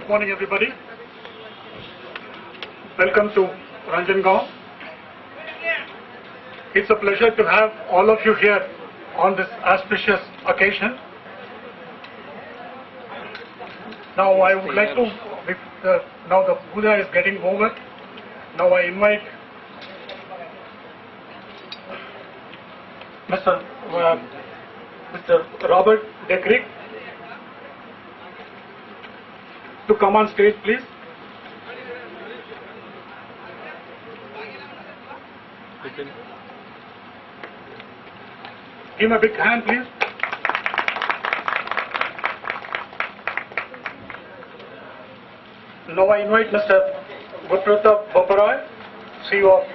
Good morning, everybody. Welcome to Ranjangaon. It's a pleasure to have all of you here on this auspicious occasion. Now I would like to, now the puja is getting over. Now I invite Mr. Robert Dekrick to come on stage, please. Give him a big hand, please. Now I invite Mr. Gurpratap Boparai, CEO of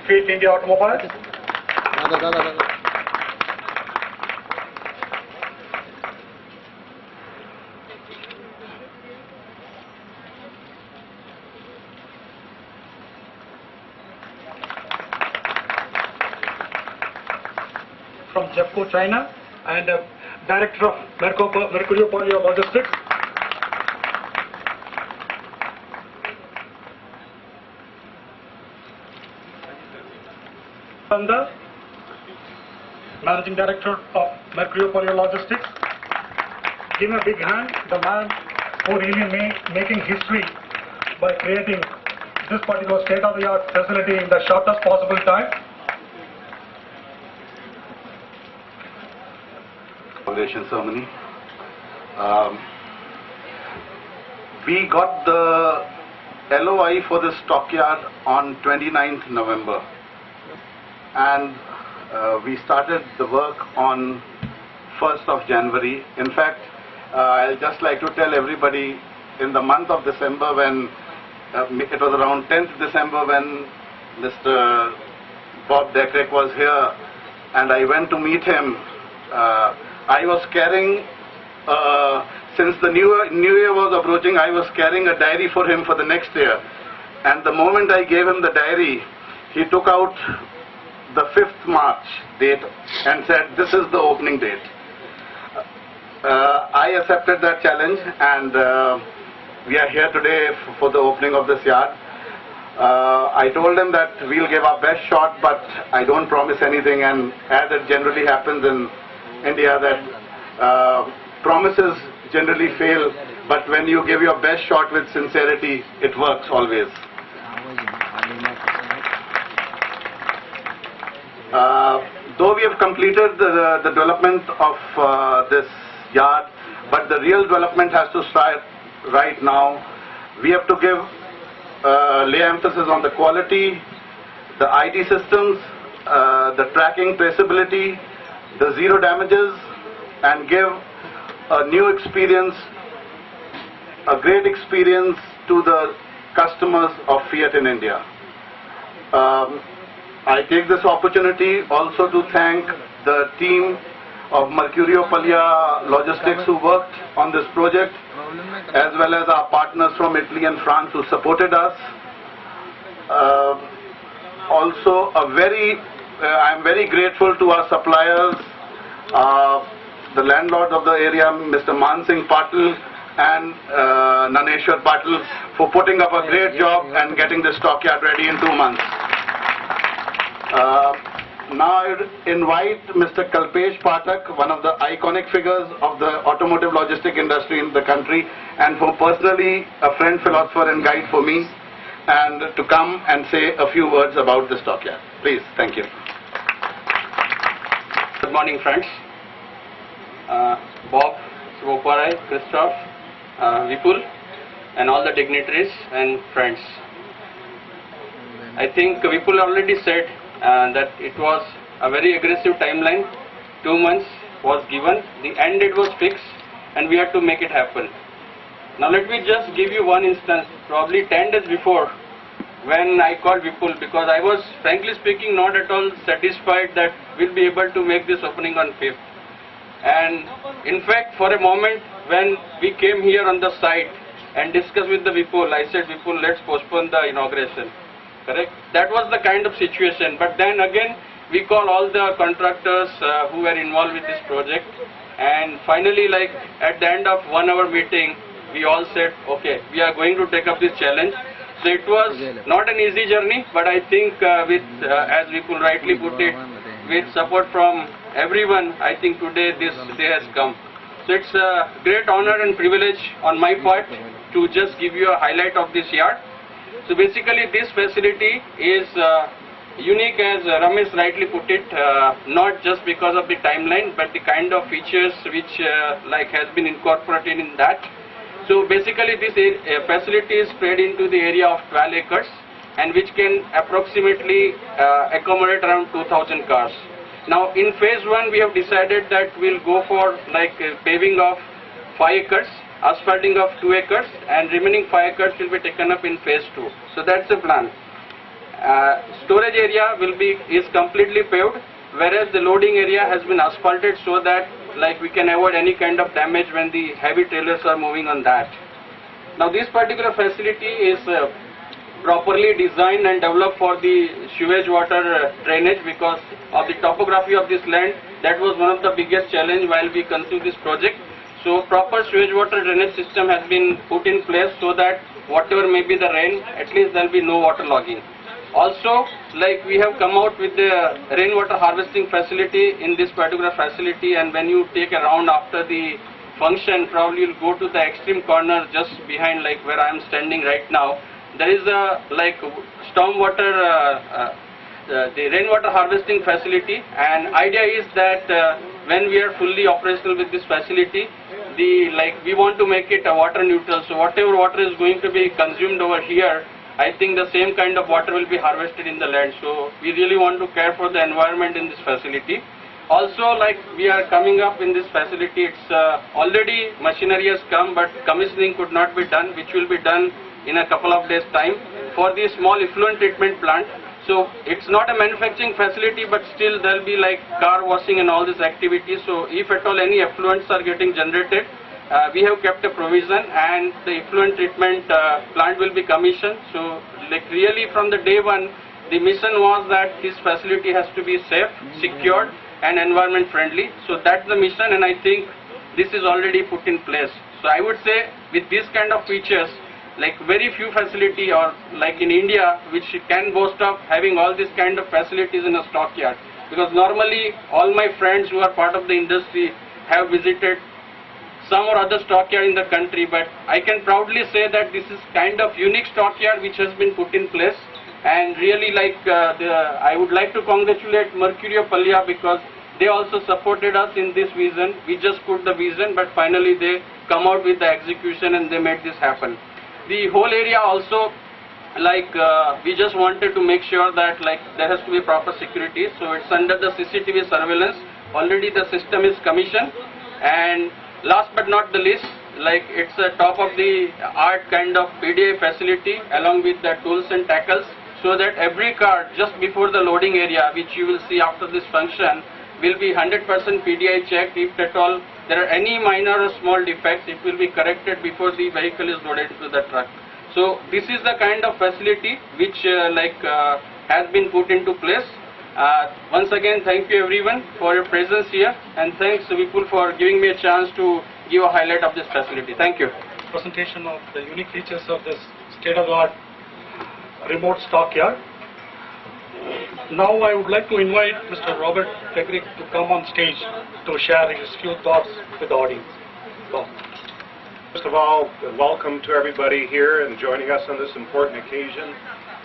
Fiat India Automobiles. From Jeffco, China, and Director of Mercurio Pallia Logistics. Panda, Managing Director of Mercurio Pallia Logistics. Give him a big hand, the man who really making history by creating this particular state-of-the-art facility in the shortest possible time. Inauguration ceremony. We got the LOI for the stockyard on 29th November, and we started the work on 1st of January. In fact, I'll just like to tell everybody, in the month of December, when it was around 10th December when Mr. Bob Dekrick was here and I went to meet him, I was carrying, since the new year was approaching, I was carrying a diary for him for the next year. And the moment I gave him the diary, he took out the 5th March date and said, this is the opening date. I accepted that challenge, and we are here today for the opening of this yard. I told him that we'll give our best shot, but I don't promise anything, and as it generally happens in India, that promises generally fail, but when you give your best shot with sincerity, it works always. Though we have completed the development of this yard, but the real development has to start right now. We have to lay emphasis on the quality, the IT systems, the tracking, traceability, the zero damages, and give a new experience, a great experience to the customers of Fiat in India. I take this opportunity also to thank the team of Mercurio Pallia Logistics who worked on this project, as well as our partners from Italy and France who supported us. Also, I'm very grateful to our suppliers, the landlord of the area, Mr. Man Singh Patil and Naneshwar Patil, for putting up a great job and getting the stockyard ready in 2 months. Now I invite Mr. Kalpesh Pathak, one of the iconic figures of the automotive logistic industry in the country, and for personally a friend, philosopher and guide for me, and to come and say a few words about the stockyard. Please, thank you. Good morning, friends. Bob, Boparai, Christoph, Vipul, and all the dignitaries and friends. I think Vipul already said that it was a very aggressive timeline. 2 months was given, the end date was fixed, and we had to make it happen. Now let me just give you one instance, probably 10 days before, when I called Vipul, because I was frankly speaking not at all satisfied that we'll be able to make this opening on 5th. And in fact, for a moment when we came here on the site and discussed with the Vipul, I said, Vipul, let's postpone the inauguration. Correct? That was the kind of situation. But then again, we call all the contractors who were involved with this project, and finally, like at the end of 1 hour meeting, we all said, okay, we are going to take up this challenge. So it was not an easy journey, but I think as Vipul rightly put it, with support from everyone, I think today this day has come. So it's a great honor and privilege on my part to just give you a highlight of this yard. So basically this facility is unique, as Ramesh rightly put it, not just because of the timeline, but the kind of features which has been incorporated in that. So basically this facility is spread into the area of 12 acres and which can approximately accommodate around 2,000 cars. Now in phase 1 we have decided that we'll go for paving of 5 acres, asphalting of 2 acres, and remaining 5 acres will be taken up in phase 2. So that's the plan. Storage area is completely paved, whereas the loading area has been asphalted so that we can avoid any kind of damage when the heavy trailers are moving on that. Now this particular facility is properly designed and developed for the sewage water drainage because of the topography of this land. That was one of the biggest challenge while we conceived this project. So proper sewage water drainage system has been put in place so that whatever may be the rain, at least there will be no water logging. Also, we have come out with the rainwater harvesting facility in this particular facility, and when you take a round after the function, probably you'll go to the extreme corner just behind where I am standing right now. There is a stormwater, the rainwater harvesting facility, and idea is that when we are fully operational with this facility, we want to make it a water neutral. So whatever water is going to be consumed over here, I think the same kind of water will be harvested in the land. So we really want to care for the environment in this facility. Also, we are coming up in this facility, it's already machinery has come, but commissioning could not be done, which will be done in a couple of days time for the small effluent treatment plant. So it's not a manufacturing facility, but still there will be car washing and all these activities. So if at all any effluents are getting generated, we have kept a provision, and the effluent treatment plant will be commissioned. So really from the day one, the mission was that this facility has to be safe, secured, and environment friendly. So that's the mission, and I think this is already put in place. So I would say with these kind of features, very few facility or in India which can boast of having all these kind of facilities in a stockyard, because normally all my friends who are part of the industry have visited some or other stockyard in the country, but I can proudly say that this is kind of unique stockyard which has been put in place. And really I would like to congratulate Mercurio Pallia because they also supported us in this vision. We just put the vision, but finally they come out with the execution and they made this happen. The whole area also, we just wanted to make sure that there has to be proper security. So it's under the CCTV surveillance. Already the system is commissioned, and last but not the least, it's a top of the art kind of PDI facility along with the tools and tackles, so that every car just before the loading area, which you will see after this function, will be 100% PDI checked. If at all there are any minor or small defects, it will be corrected before the vehicle is loaded to the truck. So this is the kind of facility which has been put into place. Once again, thank you everyone for your presence here, and thanks Vipul for giving me a chance to give a highlight of this facility. Thank you. Presentation of the unique features of this state-of-the-art remote stockyard. Now I would like to invite Mr. Robert Frederick to come on stage to share his few thoughts with the audience. Bob. First of all, welcome to everybody here and joining us on this important occasion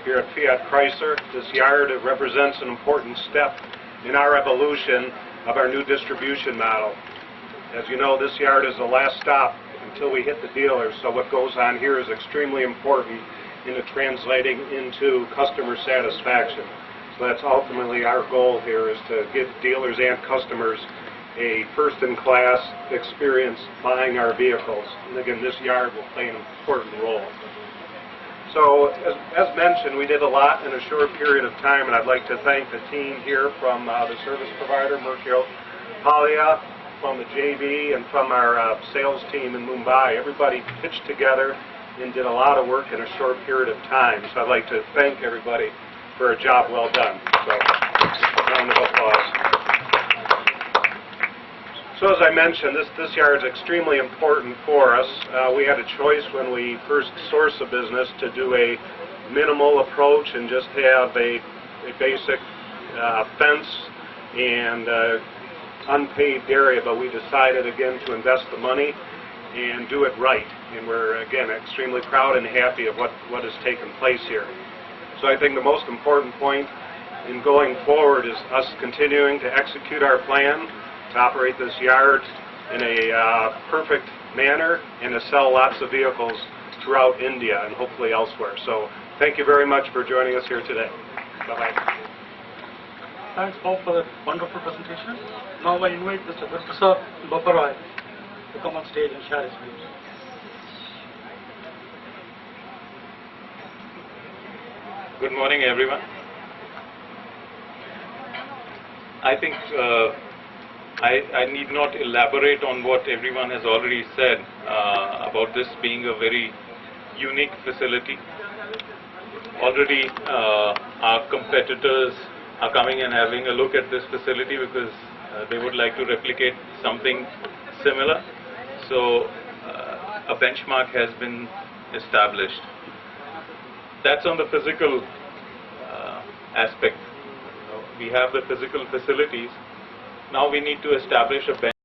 here at Fiat Chrysler. This yard represents an important step in our evolution of our new distribution model. As you know, this yard is the last stop until we hit the dealers, so what goes on here is extremely important in translating into customer satisfaction. So that's ultimately our goal here, is to give dealers and customers a first-in-class experience buying our vehicles. And again, this yard will play an important role. So, as mentioned, we did a lot in a short period of time, and I'd like to thank the team here from the service provider, Mercurio Pallia, from the JV, and from our sales team in Mumbai. Everybody pitched together and did a lot of work in a short period of time. So I'd like to thank everybody for a job well done. So, round of applause. So as I mentioned, this yard is extremely important for us. We had a choice when we first sourced the business to do a minimal approach and just have a basic fence and unpaved area, but we decided again to invest the money and do it right. And we're again extremely proud and happy of what has taken place here. So I think the most important point in going forward is us continuing to execute our plan to operate this yard in a perfect manner and to sell lots of vehicles throughout India and hopefully elsewhere. So thank you very much for joining us here today. Bye-bye. Thanks, Bob, for that wonderful presentation. Now I invite Mr. Prasad Baparai to come on stage and share his views. Good morning, everyone. I think I need not elaborate on what everyone has already said about this being a very unique facility. Already our competitors are coming and having a look at this facility because they would like to replicate something similar. So a benchmark has been established. That's on the physical aspect. We have the physical facilities. Now we need to establish a benchmark.